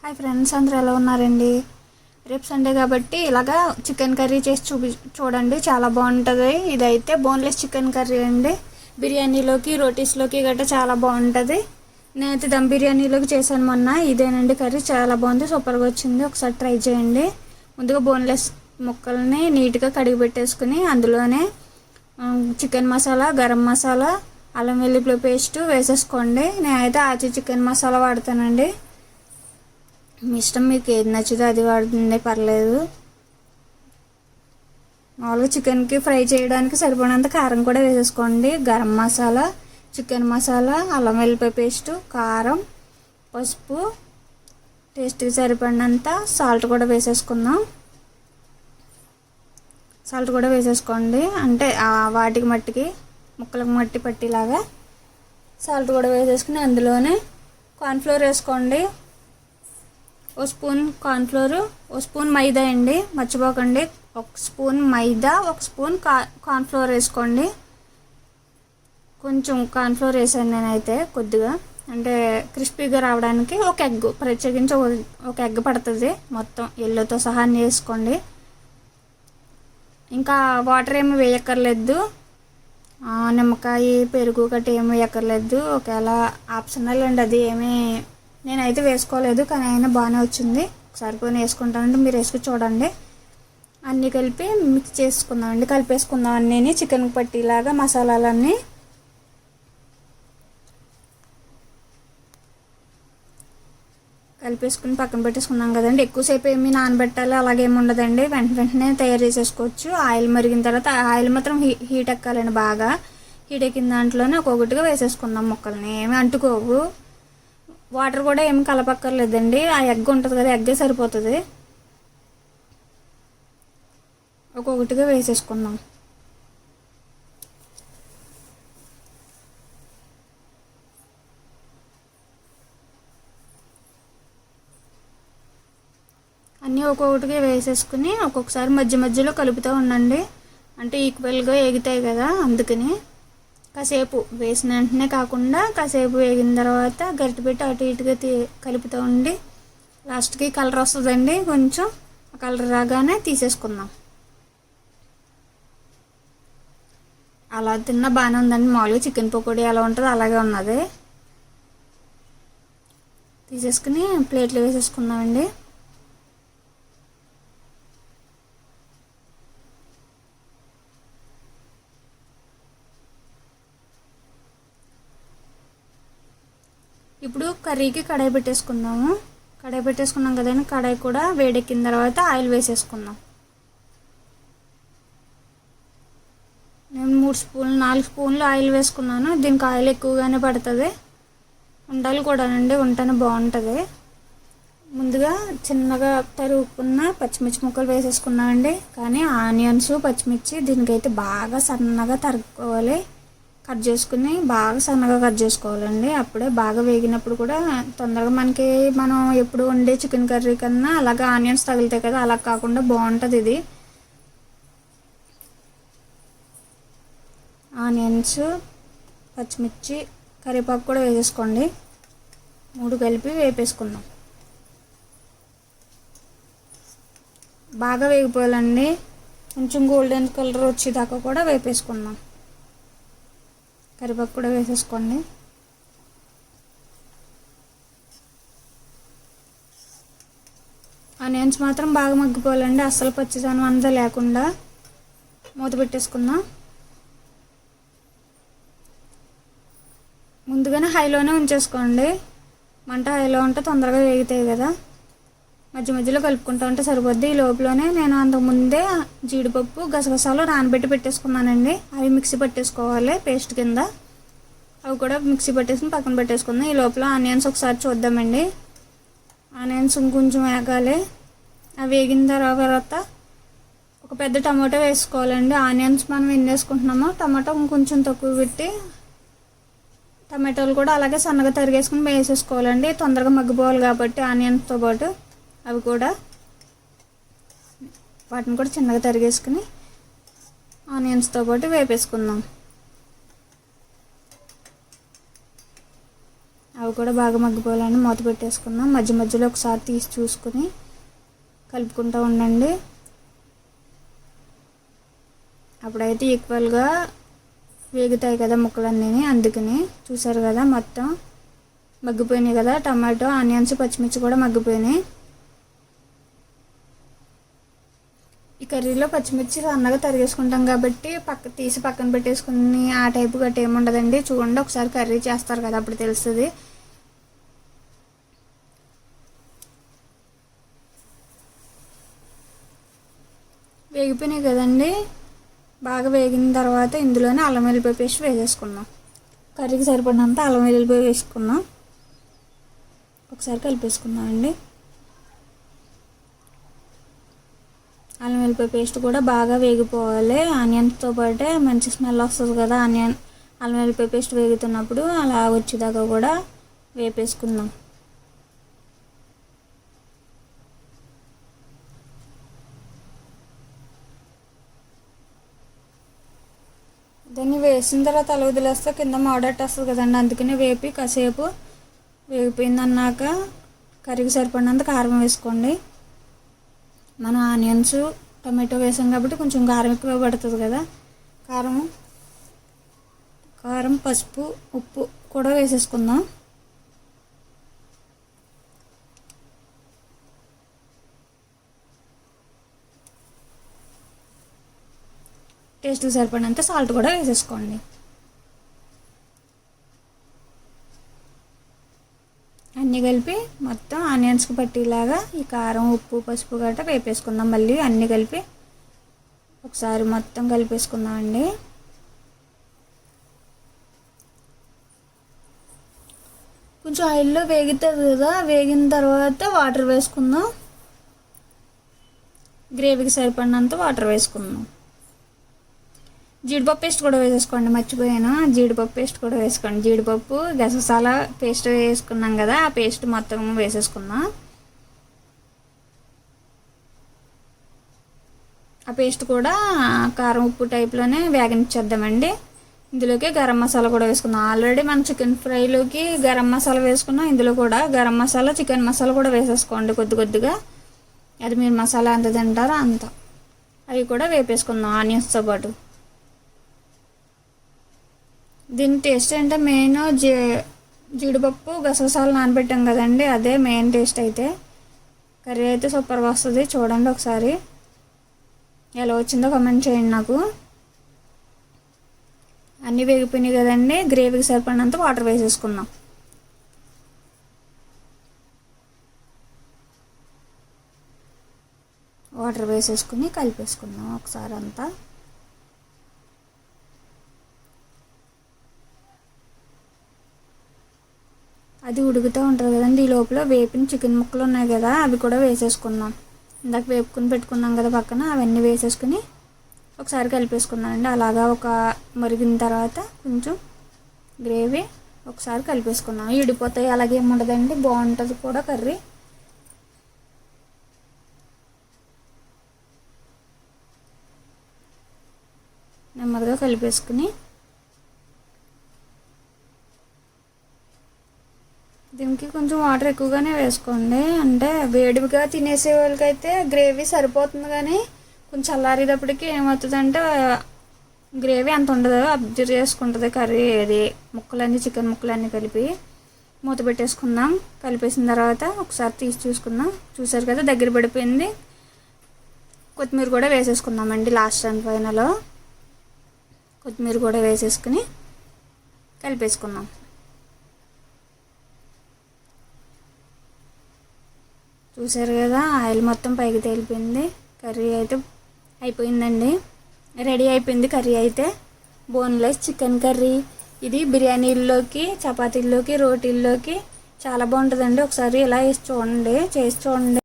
Hi friends, అందరూ ఎలా ఉన్నారండి? రేపు సండే కాబట్టి ఇలాగా చికెన్ కర్రీ చేసి చూడండి, చాలా బాగుంటుంది. ఇదైతే బోన్లెస్ చికెన్ కర్రీ అండి. బిర్యానీలోకి రోటీస్లోకి గట్రా చాలా బాగుంటుంది. నేనైతే దమ్ బిర్యానీలోకి చేశాను మొన్న. ఇదేనండి కర్రీ, చాలా బాగుంది, సూపర్గా వచ్చింది. ఒకసారి ట్రై చేయండి. ముందుగా బోన్లెస్ ముక్కల్ని నీట్గా కడిగి పెట్టేసుకుని అందులోనే చికెన్ మసాలా, గరం మసాలా, అల్లం వెల్లుల్లి పేస్ట్ వేసేసుకోండి. నేనైతే ఆచి చికెన్ మసాలా వాడతానండి. మీ ఇష్టం, మీకు ఏది నచ్చితే అది వాడుతుంది, పర్లేదు. మామూలుగా చికెన్కి ఫ్రై చేయడానికి సరిపడినంత కారం కూడా వేసేసుకోండి. గరం మసాలా, చికెన్ మసాలా, అల్లం వెల్లుల్లి పేస్ట్, కారం, పసుపు, టేస్ట్కి సరిపడినంత సాల్ట్ కూడా వేసేసుకుందాం. సాల్ట్ కూడా వేసేసుకోండి, అంటే వాటికి మట్టికి ముక్కలకు మట్టి పట్టిలాగా సాల్ట్ కూడా వేసేసుకుని అందులోనే కార్న్ఫ్లోర్ వేసుకోండి. ఓ స్పూన్ కార్న్ఫ్లోరు, ఓ స్పూన్ మైదా అండి, మర్చిపోకండి. ఒక స్పూన్ మైదా, ఒక స్పూన్ కార్న్ఫ్లోర్ వేసుకోండి. కొంచెం కార్న్ఫ్లోర్ వేసాను నేనైతే కొద్దిగా, అంటే క్రిస్పీగా రావడానికి. ఒక ఎగ్, ప్రత్యేకించి ఒక ఎగ్ పడుతుంది. మొత్తం ఎల్లోతో సహా వేసుకోండి. ఇంకా వాటర్ ఏమి వేయక్కర్లేదు. నిమ్మకాయ, పెరుగు గట్ట ఏమి వేయక్కర్లేదు. ఒకవేళ ఆప్షనల్ అండి, అది ఏమీ నేనైతే వేసుకోలేదు, కానీ అయినా బాగానే వచ్చింది. ఒకసారి పోయి వేసుకుంటానంటే మీరు వేసుకుని చూడండి. అన్నీ కలిపి మిక్స్ చేసుకుందామండి, కలిపేసుకుందాం అన్నీ చికెన్ పట్టిలాగా మసాలాలన్నీ. కలిపేసుకుని పక్కన పెట్టేసుకున్నాం కదండి. ఎక్కువసేపు ఏమి నానబెట్టాలి అలాగేమి ఉండదండి, వెంటనే తయారు చేసేసుకోవచ్చు. ఆయిల్ మరిగిన తర్వాత ఆయిల్ మాత్రం హీట్ ఎక్కాలండి బాగా. హీట్ ఎక్కిన దాంట్లోనే ఒక్కొక్కటిగా వేసేసుకుందాం ముక్కల్ని, ఏమి అంటుకోవు. వాటర్ కూడా ఏమి కలపక్కర్లేదండి, ఆ ఎగ్ ఉంటుంది కదా, ఎగ్గే సరిపోతుంది. ఒక్కొక్కటిగా వేసేసుకుందాం. అన్నీ ఒక్కొక్కటిగా వేసేసుకుని ఒక్కొక్కసారి మధ్య మధ్యలో కలుపుతూ ఉండండి, అంటే ఈక్వల్గా ఎగుతాయి కదా, అందుకని. కాసేపు వేసిన వెంటనే కాకుండా కాసేపు వేగిన తర్వాత గరిటె పెట్టి అటు ఇటుగా కలుపుతూ ఉండి లాస్ట్కి కలర్ వస్తుందండి. కొంచెం కలర్ రాగానే తీసేసుకుందాం. అలా తిన్నా బాగానే ఉందండి. మామూలుగా చికెన్ పకోడీ ఎలా ఉంటుందో అలాగే ఉన్నది. తీసేసుకుని ప్లేట్లో వేసేసుకుందామండి. ఇప్పుడు కర్రీకి కడాయి పెట్టేసుకుందాము. కడాయి పెట్టేసుకున్నాం కదండి, కడాయి కూడా వేడెక్కిన తర్వాత ఆయిల్ వేసేసుకుందాం. నేను 4 స్పూన్లు ఆయిల్ వేసుకున్నాను. దీనికి ఆయిల్ ఎక్కువగానే పడుతుంది, ఉండాలి కూడానండి, ఉంటేనే బాగుంటుంది. ముందుగా చిన్నగా తరుగుకున్న పచ్చిమిర్చి ముక్కలు వేసేసుకున్నామండి. కానీ ఆనియన్స్, పచ్చిమిర్చి దీనికైతే బాగా సన్నగా తరుక్కోవాలి. కట్ చేసుకుని బాగా సన్నగా కట్ చేసుకోవాలండి. అప్పుడే బాగా వేగినప్పుడు కూడా తొందరగా మనం ఎప్పుడు వండే చికెన్ కర్రీ కన్నా అలాగా ఆనియన్స్ తగులుతాయి కదా, అలా కాకుండా బాగుంటుంది ఇది. ఆనియన్స్, పచ్చిమిర్చి, కరివేపాకు కూడా వేసేసుకోండి. 3 కలిపి వేపేసుకుందాం. బాగా వేగిపోవాలండి, కొంచెం గోల్డెన్ కలర్ వచ్చేదాకా కూడా వేపేసుకుందాం. కరివేపాకు కూడా వేసేసుకోండి. ఆనియన్స్ మాత్రం బాగా మగ్గిపోవాలండి, అస్సలు పచ్చిదనం అంతా లేకుండా. మూత పెట్టేసుకుందాం. ముందుగానే హైలోనే ఉంచేసుకోండి, మంట హైలో ఉంటే తొందరగా వేగుతాయి కదా. మధ్య మధ్యలో కలుపుకుంటూ ఉంటే సరిపోద్ది. ఈ లోపలనే నేను అంతకుముందే జీడిపప్పు, గసగసాలు నానబెట్టి పెట్టేసుకున్నానండి. అవి మిక్సీ పట్టేసుకోవాలి పేస్ట్ కింద. అవి కూడా మిక్సీ పట్టేసుకుని పక్కన పెట్టేసుకుందాం. ఈ లోపల ఆనియన్స్ ఒకసారి చూద్దామండి. ఆనియన్స్ ఇంకొంచెం వేగాలి. అవి వేగిన తర్వాత ఒక పెద్ద టమాటో వేసుకోవాలండి. ఆనియన్స్ మనం ఎన్ని వేసుకుంటున్నామో టమాటో ఇంకొంచెం తక్కువ పెట్టి టమాటోలు కూడా అలాగే సన్నగా తరిగేసుకుని వేసేసుకోవాలండి. తొందరగా మగ్గిపోవాలి కాబట్టి ఆనియన్స్తో పాటు అవి కూడా, వాటిని కూడా చిన్నగా తరిగేసుకుని ఆనియన్స్తో పాటు వేపేసుకుందాం. అవి కూడా బాగా మగ్గిపోవాలని మూత పెట్టేసుకుందాం. మధ్య మధ్యలో ఒకసారి తీసి చూసుకుని కలుపుకుంటూ ఉండండి. అప్పుడైతే ఈక్వల్గా వేగుతాయి కదా ముక్కలన్నీ. అందుకని చూసారు కదా మొత్తం మగ్గిపోయినాయి కదా. టమాటో, ఆనియన్స్, పచ్చిమిర్చి కూడా మగ్గిపోయినాయి. ఈ కర్రీలో పచ్చిమిర్చి సన్నగా తరిగేసుకుంటాం కాబట్టి తీసి పక్కన పెట్టేసుకుని ఆ టైపు గట్టి ఏమి ఉండదండి. చూడండి ఒకసారి కర్రీ చేస్తారు కదా అప్పుడు తెలుస్తుంది. వేగిపోయినాయి కదండి. బాగా వేగిన తర్వాత ఇందులోనే అల్లం వెల్లిపాయ పేస్ట్ వేసేసుకుందాం. కర్రీకి సరిపడినంత అల్లం వెల్లిపాయ వేసుకుందాం. ఒకసారి కలిపేసుకుందాం అండి. అల్లం వెల్లిపాయ పేస్ట్ కూడా బాగా వేగిపోవాలి. ఆనియన్స్తో పాటే మంచి స్మెల్ వస్తుంది కదా అల్లం వెల్లిపాయ పేస్ట్ వేగుతున్నప్పుడు. అలా వచ్చేదాకా కూడా వేపేసుకుందాం. దాన్ని వేసిన తర్వాత అలా వదిలేస్తే కింద మాడట్ వస్తుంది కదండి. అందుకని వేపి కాసేపు వేగిపోయిందన్నాక కర్రీకి సరిపడినంత కారం వేసుకోండి. మనం ఆనియన్స్, టమాటో వేసాం కాబట్టి కొంచెం కారం ఎక్కువ పడుతుంది కదా. కారం, పసుపు, ఉప్పు కూడా వేసేసుకుందాం. టేస్ట్కి సరిపడినంత సాల్ట్ కూడా వేసేసుకోండి. అన్నీ కలిపి మొత్తం ఆనియన్స్కి పట్టేలాగా ఈ కారం, ఉప్పు, పసుపు గట్రా వేపేసుకుందాం. మళ్ళీ అన్నీ కలిపి ఒకసారి మొత్తం కలిపేసుకుందాం అండి. కొంచెం ఆయిల్లో వేగుతుంది కదా. వేగిన తర్వాత వాటర్ వేసుకుందాం. గ్రేవీకి సరిపడినంత వాటర్ వేసుకుందాం. జీడిపప్పు పేస్ట్ కూడా వేసేసుకోండి. మర్చిపోయాను, జీడిపప్పు పేస్ట్ కూడా వేసుకోండి. జీడిపప్పు, గసగసాల పేస్ట్ వేసుకున్నాం కదా, ఆ పేస్ట్ మొత్తం వేసేసుకుందాం. ఆ పేస్ట్ కూడా కారం, ఉప్పు టైప్లోనే వేగనిచ్చేద్దామండి. ఇందులోకి గరం మసాలా కూడా వేసుకుందాం. ఆల్రెడీ మనం చికెన్ ఫ్రైలోకి గరం మసాలా వేసుకున్నాం. ఇందులో కూడా గరం మసాలా, చికెన్ మసాలా కూడా వేసేసుకోండి కొద్ది కొద్దిగా. అది మీరు మసాలా ఎంత తింటారో అంత. అవి కూడా వేపేసుకుందాం ఆనియన్స్తో పాటు. దీని టేస్ట్ అంటే మెయిన్ జీడిపప్పు, గసగసాలు నానబెట్టాం కదండి, అదే మెయిన్ టేస్ట్. అయితే కర్రీ అయితే సూపర్గా వస్తుంది. చూడండి ఒకసారి ఎలా వచ్చిందో కామెంట్ చేయండి నాకు. అన్నీ వేగిపోయినాయి కదండి. గ్రేవీకి సరిపడినంత వాటర్ వేసేసుకుందాం. వాటర్ వేసేసుకుని కలిపేసుకుందాం ఒకసారి అంతా. అది ఉడుకుతూ ఉంటుంది కదండి. ఈ లోపల వేపిన చికెన్ ముక్కలు ఉన్నాయి కదా, అవి కూడా వేసేసుకుందాం. ఇందాక వేపుకుని పెట్టుకున్నాం కదా పక్కన, అవన్నీ వేసేసుకుని ఒకసారి కలిపేసుకుందాం అండి. అలాగా ఒక మరిగిన తర్వాత కొంచెం గ్రేవీ ఒకసారి కలిపేసుకుందాం. ఇడిపోతాయి అలాగే ఏముండదండి, బాగుంటుంది కూడా కర్రీ. నెమ్మదిగా కలిపేసుకుని దీనికి కొంచెం వాటర్ ఎక్కువగానే వేసుకోండి. అంటే వేడిగా తినేసే వాళ్ళకైతే గ్రేవీ సరిపోతుంది, కానీ కొంచెం చల్లారేటప్పటికి ఏమవుతుందంటే గ్రేవీ అంత ఉండదు, అబ్జర్వ్ చేసుకుంటుంది కర్రీ. అది ముక్కలన్నీ, చికెన్ ముక్కలన్నీ కలిపి మూత పెట్టేసుకుందాం. కలిపేసిన తర్వాత ఒకసారి తీసి చూసుకుందాం. చూసారు కదా దగ్గర పడిపోయింది. కొత్తిమీర కూడా వేసేసుకుందామండి లాస్ట్ అండ్ ఫైనల్లో. కొత్తిమీర కూడా వేసేసుకుని కలిపేసుకుందాం. చూసారు కదా ఆయిల్ మొత్తం పైకి తేలిపోయింది. కర్రీ అయితే అయిపోయిందండి, రెడీ అయిపోయింది కర్రీ అయితే. Boneless chicken curry. ఇది బిర్యానీల్లోకి, చపాతీల్లోకి, రోటీల్లోకి చాలా బాగుంటుందండి. ఒకసారి ఇలా చేసి చూడండి.